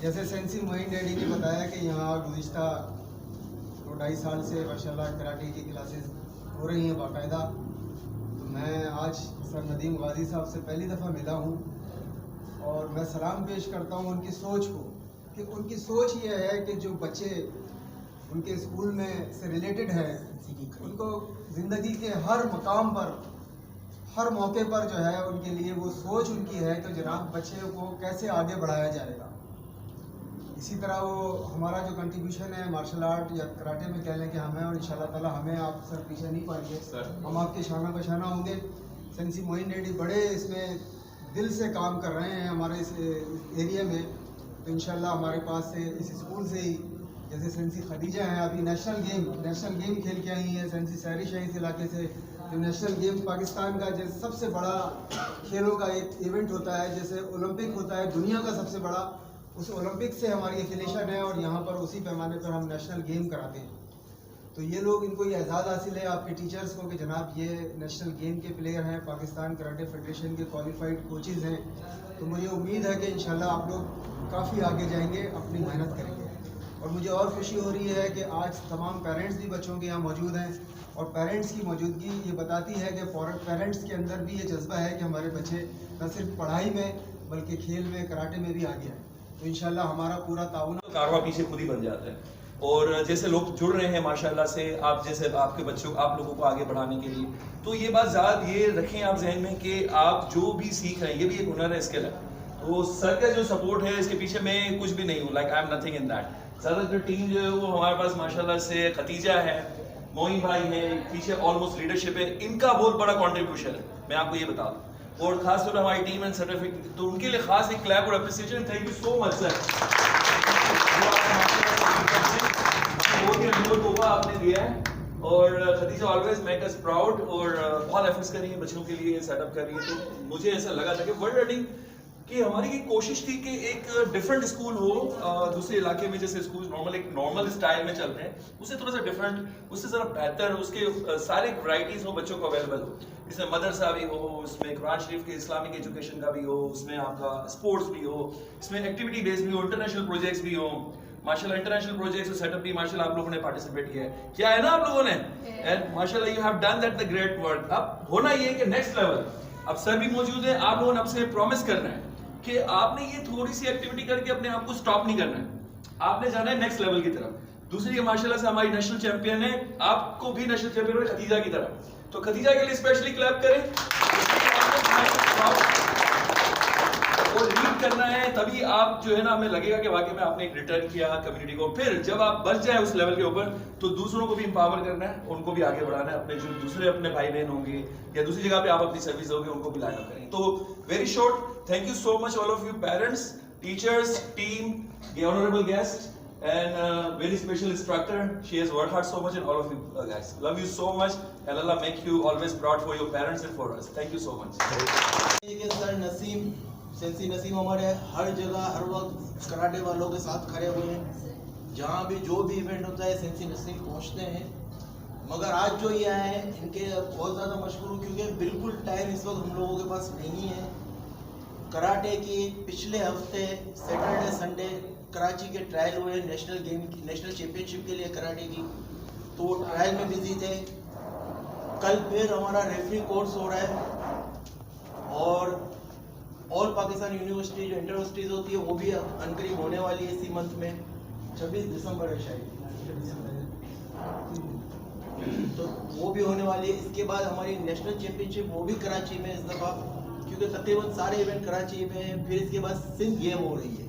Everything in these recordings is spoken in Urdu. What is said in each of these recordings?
جیسے سینسی معین ڈیڈی نے بتایا کہ یہاں گزشتہ 2-2.5 سال سے ماشاءاللہ کراٹے کی کلاسز ہو رہی ہیں باقاعدہ. تو میں آج سر ندیم غازی صاحب سے پہلی دفعہ ملا ہوں اور میں سلام پیش کرتا ہوں ان کی سوچ کو, کہ ان کی سوچ یہ ہے کہ جو بچے ان کے اسکول میں سے ریلیٹڈ ہے ان کو زندگی کے ہر مقام پر ہر موقع پر جو ہے ان کے لیے وہ سوچ ان کی ہے کہ جناب بچے کو کیسے آگے بڑھایا جائے گا. اسی طرح وہ ہمارا جو کنٹریبیوشن ہے مارشل آرٹ یا کراٹے میں کہہ لیں کہ ہمیں, اور انشاءاللہ تعالی ہمیں آپ سر پیچھے نہیں پائیں گے, ہم آپ کے شانہ بشانہ ہوں گے. سینسی معین ڈیڈی بڑے اس میں دل سے کام کر رہے ہیں ہمارے اس ایریا میں. تو انشاءاللہ ہمارے پاس سے اس اسکول سے ہی جیسے سینسی خدیجہ ہیں ابھی نیشنل گیم کھیل کے آئی ہیں, سینسی سہرش ہے اس علاقے سے, جو نیشنل گیم پاکستان کا جیسے سب سے بڑا کھیلوں کا ایک ایونٹ ہوتا ہے, جیسے اولمپک ہوتا ہے دنیا کا سب سے بڑا, اس اولمپک سے ہماری ایفیلیشن ہے اور یہاں پر اسی پیمانے پر ہم نیشنل گیم کراتے ہیں. تو یہ لوگ ان کو یہ اعزاز حاصل ہے آپ کے ٹیچرز کو کہ جناب یہ نیشنل گیم کے پلیئر ہیں, پاکستان کراٹے فیڈریشن کے کوالیفائڈ کوچز ہیں. تو مجھے امید ہے کہ انشاءاللہ آپ لوگ کافی آگے جائیں گے, اپنی محنت کریں گے. اور مجھے اور خوشی ہو رہی ہے کہ آج تمام پیرنٹس بھی بچوں کے یہاں موجود ہیں, اور پیرنٹس کی موجودگی یہ بتاتی ہے کہ پیرنٹس کے اندر بھی یہ جذبہ ہے کہ ہمارے بچے نہ صرف پڑھائی میں بلکہ کھیل میں کراٹے میں بھی آگے آئیں. تو انشاءاللہ ہمارا پورا تعاون, کارواں پیچھے خود ہی بن جاتا ہے. اور جیسے لوگ جڑ رہے ہیں ماشاءاللہ سے, آپ جیسے آپ کے بچوں آپ لوگوں کو آگے بڑھانے کے لیے, تو یہ بات زیادہ یہ رکھیں آپ ذہن میں کہ آپ جو بھی سیکھ رہے ہیں یہ بھی ایک ہنر ہے, اسکل ہے. تو سر کا جو سپورٹ ہے اس کے پیچھے میں کچھ بھی نہیں ہوں, like I am nothing in that. زیادہ تر ٹیم جو ہے وہ ہمارے پاس ماشاءاللہ سے ختیجہ ہے, معین بھائی ہیں, پیچھے آلموسٹ لیڈرشپ ہے, ان کا بہت بڑا کنٹریبیوشن ہے, میں آپ کو یہ بتا دوں. اور خاص طور پر ہماری ٹیم اینڈ سرٹیفکیٹ, تو ان کے لیے خاص ایک کلیپ اور اپریسیشن. تھینک یو سو مچ سر, آپ نے دیا ہے. اور ختیجہ آلویز میک اس پراؤڈ, اور بہت ایفرٹس کر رہی ہیں بچوں کے لیے, سیٹ اپ کر رہی ہے. تو مجھے ایسا لگا تھا کہ ورلڈ رننگ کہ ہماری یہ کوشش تھی کہ ایک ڈفرنٹ اسکول ہو دوسرے علاقے میں, جیسے اسکول نارمل اسٹائل میں چل رہے ہیں, اس سے تھوڑا سا ڈفرنٹ, اس سے ذرا بہتر, اس کے سارے ورائٹیز ہو بچوں کو اویلیبل ہو. اس میں مدرسہ بھی ہو, اس میں قرآن شریف کے اسلامک ایجوکیشن کا بھی ہو, اس میں آپ کا اسپورٹس بھی ہو, اس میں ایکٹیویٹی بیس بھی ہو, انٹرنیشنل پروجیکٹس بھی ہوں. ماشاءاللہ انٹرنیشنل پروجیکٹس سیٹ اپ بھی ماشاءاللہ آپ لوگوں نے پارٹیسپیٹ کیا ہے, کیا ہے نا آپ لوگوں نے, اینڈ ماشاءاللہ you have done that the great work. اب ہونا یہ کہ نیکسٹ لیول, اب سر بھی موجود ہیں, آپ لوگوں نے اب سے پرومس کرنا ہے کہ آپ نے یہ تھوڑی سی ایکٹیویٹی کر کے اپنے آپ کو سٹاپ نہیں کرنا ہے, آپ نے جانا ہے نیکسٹ لیول کی طرف. دوسری ماشاءاللہ سے ہماری نیشنل چیمپئن ہے, آپ کو بھی نیشنل چیمپئن ہوئے ختیجہ کی طرف, تو ختیجہ کے لیے اسپیشلی کلیپ کریں. اور لیڈ کرنا ہے, تبھی آپ جو ہے نا ہمیں لگے گا کہ واقعی میں آپ نے ایک ریٹرن کیا کمیونٹی کو. پھر جب آپ بچ جائیں اس لیول کے اوپر, تو دوسروں کو بھی امپاور کرنا ہے, ان کو بھی آگے بڑھانا ہے. اپنے جو دوسرے اپنے بھائی بہن ہوں گے یا دوسری جگہ پہ آپ اپنی سروس دو گے, ان کو بھی لائن اپ کریں. تو very short, thank you so much all of you parents, teachers, team, the honorable guest, and very special instructor. She has worked hard so much, and all of you guys love you so much, and Allah make you always proud for your parents and for us. Thank you so much. سر نسیم, سینسی نسیم ہمارے ہر جگہ ہر وقت کراٹے والوں کے ساتھ کھڑے ہوئے ہیں, جہاں بھی جو بھی ایونٹ ہوتا ہے سینسی نسیم پہنچتے ہیں. مگر آج جو یہ آئے ہیں ان کے بہت زیادہ مشکور ہوں, کیونکہ بالکل ٹائم اس وقت ہم لوگوں کے پاس نہیں ہے. کراٹے کی پچھلے ہفتے سیٹرڈے سنڈے کراچی کے ٹرائل ہوئے نیشنل چیمپئن شپ کے لیے کراٹے کی, تو ٹرائل میں بزی تھے. کل پھر ہمارا ریفری کورس ہو رہا ہے, اور آل پاکستان یونیورسٹی جو انٹر یونیورسٹیز ہوتی ہے وہ بھی عنقریب ہونے والی ہے اسی منتھ میں, 26 دسمبر ہے شاید, تو وہ بھی ہونے والی ہے. اس کے بعد ہماری نیشنل چیمپئن شپ وہ بھی کراچی میں اس دفعہ, کیونکہ تقریباً سارے ایونٹ کراچی میں ہیں. پھر اس کے بعد سندھ گیم ہو رہی ہے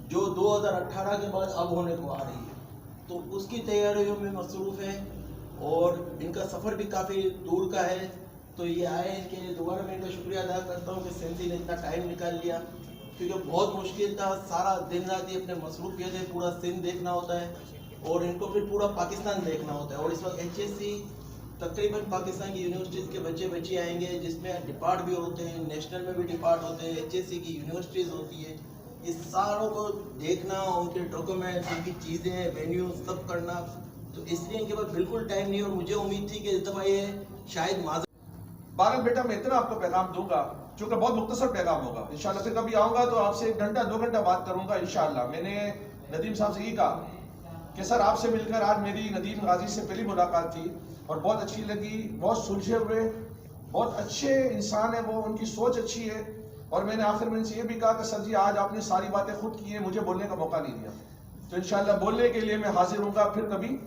جو 2018 کے بعد اب ہونے کو آ رہی ہے, تو اس کی تیاریوں میں مصروف ہے. اور ان کا سفر بھی کافی دور کا ہے, تو یہ آئے ان کے لیے دوبارہ میں ان کا شکریہ ادا کرتا ہوں کہ سینسی نے اتنا ٹائم نکال لیا, کیونکہ بہت مشکل تھا. سارا دن رات یہ اپنے مصروفیت ہے, پورا سندھ دیکھنا ہوتا ہے اور ان کو پھر پورا پاکستان دیکھنا ہوتا ہے. اور اس وقت ایچ ایس سی تقریباً پاکستان کی یونیورسٹیز کے بچے بچی آئیں گے, جس میں ڈپارٹ بھی ہوتے ہیں, نیشنل میں بھی ڈپارٹ ہوتے ہیں, ایچ ایس سی کی یونیورسٹیز ہوتی ہے. اس ساروں کو دیکھنا, ان کے ڈاکومنٹس, ان کی چیزیں, وینیو سب کرنا, تو اس لیے ان کے پاس بالکل ٹائم نہیں. اور مجھے امید تھی کہ اس دفعہ یہ شاید بہرحال بیٹا میں اتنا آپ کو پیغام دوں گا چونکہ بہت مختصر پیغام ہوگا. انشاءاللہ پھر کبھی آؤں گا تو آپ سے 1 گھنٹہ 2 گھنٹہ بات کروں گا انشاءاللہ. میں نے ندیم صاحب سے یہ کہا کہ سر آپ سے مل کر آج میری ندیم غازی سے پہلی ملاقات تھی اور بہت اچھی لگی. بہت سلجھے ہوئے, بہت اچھے انسان ہیں وہ, ان کی سوچ اچھی ہے. اور میں نے آخر میں ان سے یہ بھی کہا کہ سر جی آج آپ نے ساری باتیں خود کی ہیں, مجھے بولنے کا موقع نہیں دیا, تو انشاءاللہ بولنے کے لیے میں حاضر ہوں گا پھر کبھی.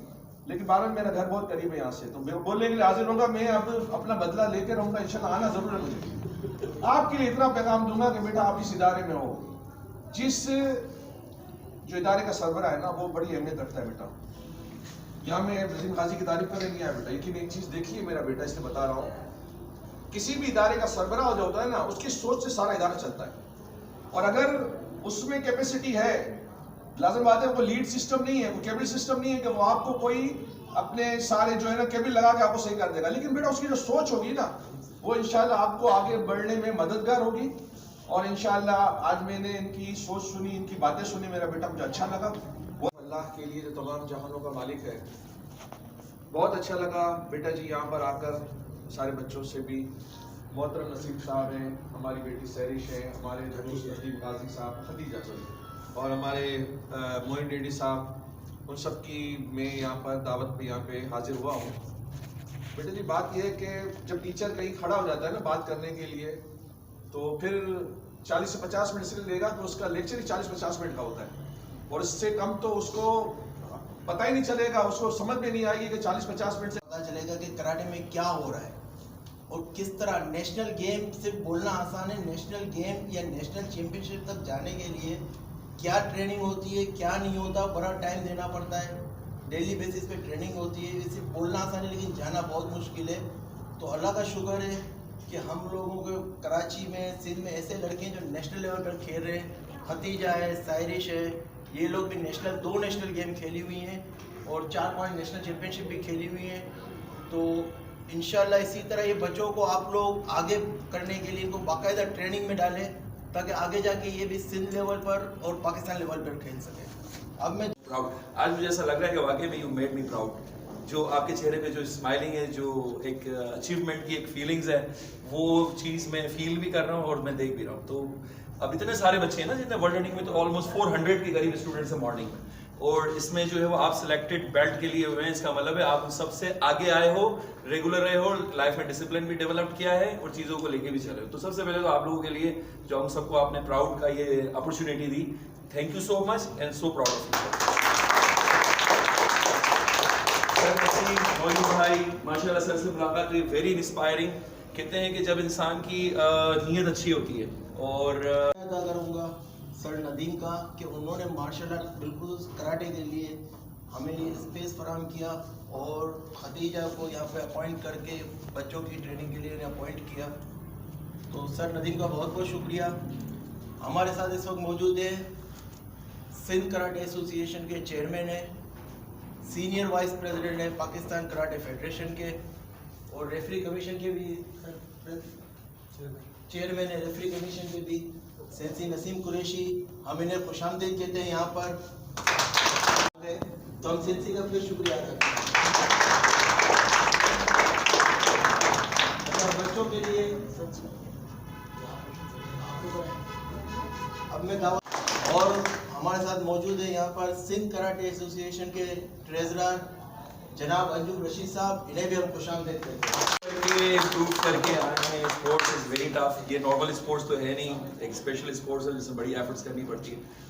لیکن بہرحال میرا گھر بہت قریب ہے یہاں سے, تو بولنے کے لیے حاضر ہوں گا. میں اب اپنا بدلہ لے کے رہوں گا انشاءاللہ, آنا ضرور ہے مجھے. آپ کے لیے اتنا پیغام دوں گا کہ بیٹا آپ اس ادارے میں ہو, جس جو ادارے کا سربراہ ہے نا وہ بڑی اہمیت رکھتا ہے بیٹا. یہاں میں ندیم غازی کی تعریف کرنے نہیں آیا بیٹا, لیکن ایک چیز دیکھیے میرا بیٹا, اس لیے بتا رہا ہوں, کسی بھی ادارے کا سربراہ جو ہوتا ہے نا اس کی سوچ سے سارا ادارہ چلتا ہے. اور اگر اس میں کیپیسٹی ہے, لازم بات ہے وہ لیڈ سسٹم نہیں ہے, وہ کیبل سسٹم نہیں ہے کہ وہ آپ کو کوئی اپنے سارے جو ہے نا کیبل لگا کے آپ کو صحیح کر دے گا. لیکن بیٹا اس کی جو سوچ ہوگی نا وہ انشاءاللہ آپ کو آگے بڑھنے میں مددگار ہوگی. اور انشاءاللہ آج میں نے ان کی سوچ سنی, ان کی باتیں سنی, میرا بیٹا مجھے اچھا لگا. وہ اللہ کے لیے جو تمام جہانوں کا مالک ہے, بہت اچھا لگا بیٹا جی یہاں پر آ کر. سارے بچوں سے بھی, محترم نصیب صاحب ہیں, ہماری بیٹی سیرش ہے, ہمارے دوست ندیم غازی صاحب, خدیجہ سوری, اور ہمارے موئن ڈیڈی صاحب, ان سب کی میں یہاں پر دعوت پہ یہاں پہ حاضر ہوا ہوں. بیٹا جی بات یہ ہے کہ جب ٹیچر کہیں کھڑا ہو جاتا ہے نا بات کرنے کے لیے, تو پھر 40 سے 50 منٹ سے لے گا تو اس کا لیکچر ہی 40-50 منٹ کا ہوتا ہے, اور اس سے کم تو اس کو پتہ ہی نہیں چلے گا, اس کو سمجھ میں نہیں آئے گی کہ 40-50 منٹ سے پتا چلے گا کہ کراٹے میں کیا ہو رہا ہے اور کس طرح. نیشنل گیم صرف بولنا آسان ہے, نیشنل گیم یا نیشنل چیمپئن شپ تک جانے کے لیے کیا ٹریننگ ہوتی ہے, کیا نہیں ہوتا, بڑا ٹائم دینا پڑتا ہے, ڈیلی بیسس پہ ٹریننگ ہوتی ہے. صرف بولنا آسان ہے لیکن جانا بہت مشکل ہے. تو اللہ کا شکر ہے کہ ہم لوگوں کو کراچی میں, سندھ میں ایسے لڑکے ہیں جو نیشنل لیول پر کھیل رہے ہیں. ختیجہ ہے, سائرش ہے, یہ لوگ بھی 2 نیشنل گیم کھیلی ہوئی ہیں اور 4-5 نیشنل چیمپئن شپ بھی کھیلی ہوئی ہیں. تو انشاءاللہ اسی طرح یہ بچوں کو آپ لوگ آگے کرنے کے لیے ان کو باقاعدہ ٹریننگ میں ڈالیں تاکہ آگے جا کے یہ بھی سندھ لیول پر اور پاکستان لیول پر کھیل سکیں. اب میں آج مجھے ایسا لگ رہا ہے کہ واقعی میں یو میڈ می پراؤڈ. جو آپ کے چہرے پہ جو اسمائلنگ ہے, جو ایک اچیومنٹ کی ایک فیلنگز ہے, وہ چیز میں فیل بھی کر رہا ہوں اور میں دیکھ بھی رہا ہوں. تو اب اتنے سارے بچے ہیں نا جتنے ورلڈ رننگ میں, تو آلموسٹ 400 کے قریب اسٹوڈنٹس ہیں مارننگ میں, اور اس میں جو ہے وہ آپ سلیکٹڈ بیلٹ کے لیے ہوئے ہیں. اس کا مطلب ہے آپ سب سے آگے آئے ہو, ریگولر رہے ہو, لائف میں ڈسپلن بھی ڈیولپ کیا ہے اور چیزوں کو لے کے بھی چلے ہو. تو سب سے پہلے تو آپ لوگوں کے لیے جو ہم سب کو آپ نے پراؤڈ کا یہ اپرچونیٹی دی, thank you so much and so proud of you. Sir Naseem, موجود بھائی, ماشاء اللہ سر سے ملاقات ہوئی, ویری انسپائرنگ. کہتے ہیں کہ جب انسان کی نیت اچھی ہوتی ہے, اور ادا کروں گا سر ندیم کا کہ انہوں نے مارشل آرٹ بالکل کراٹے کے لیے ہمیں یہ اسپیس فراہم کیا, اور خدیجہ کو یہاں پہ اپوائنٹ کر کے بچوں کی ٹریننگ کے لیے انہیں اپوائنٹ کیا. تو سر ندیم کا بہت بہت شکریہ. ہمارے ساتھ اس وقت موجود ہے سندھ کراٹے ایسوسی ایشن کے چیئرمین ہیں, سینئر وائس پریزیڈنٹ ہیں پاکستان کراٹے فیڈریشن کے, اور ریفری کمیشن کے بھی چیئرمین ہیں, ریفری کمیشن کے بھی سینسی نسیم قریشی. ہم انہیں خوش آمدید کہتے ہیں یہاں پر, تو ہم سینسی کا پھر شکریہ ادا کرتے ہیں. بچوں کے لیے اب میں دعوت, اور ہمارے ساتھ موجود ہے یہاں پر سندھ کراٹے ایسوسی ایشن کے ٹریزرر جناب انجم رشید صاحب, انہیں بھی ہم خوش آمدید کرتے ہیں. امپروو کر کے آئے ہیں. اسپورٹس از ویری ٹف, یہ نارمل اسپورٹس تو ہے نہیں, ایک اسپیشل اسپورٹس ہے جس میں بڑی ایفرٹس کرنی پڑتی ہے.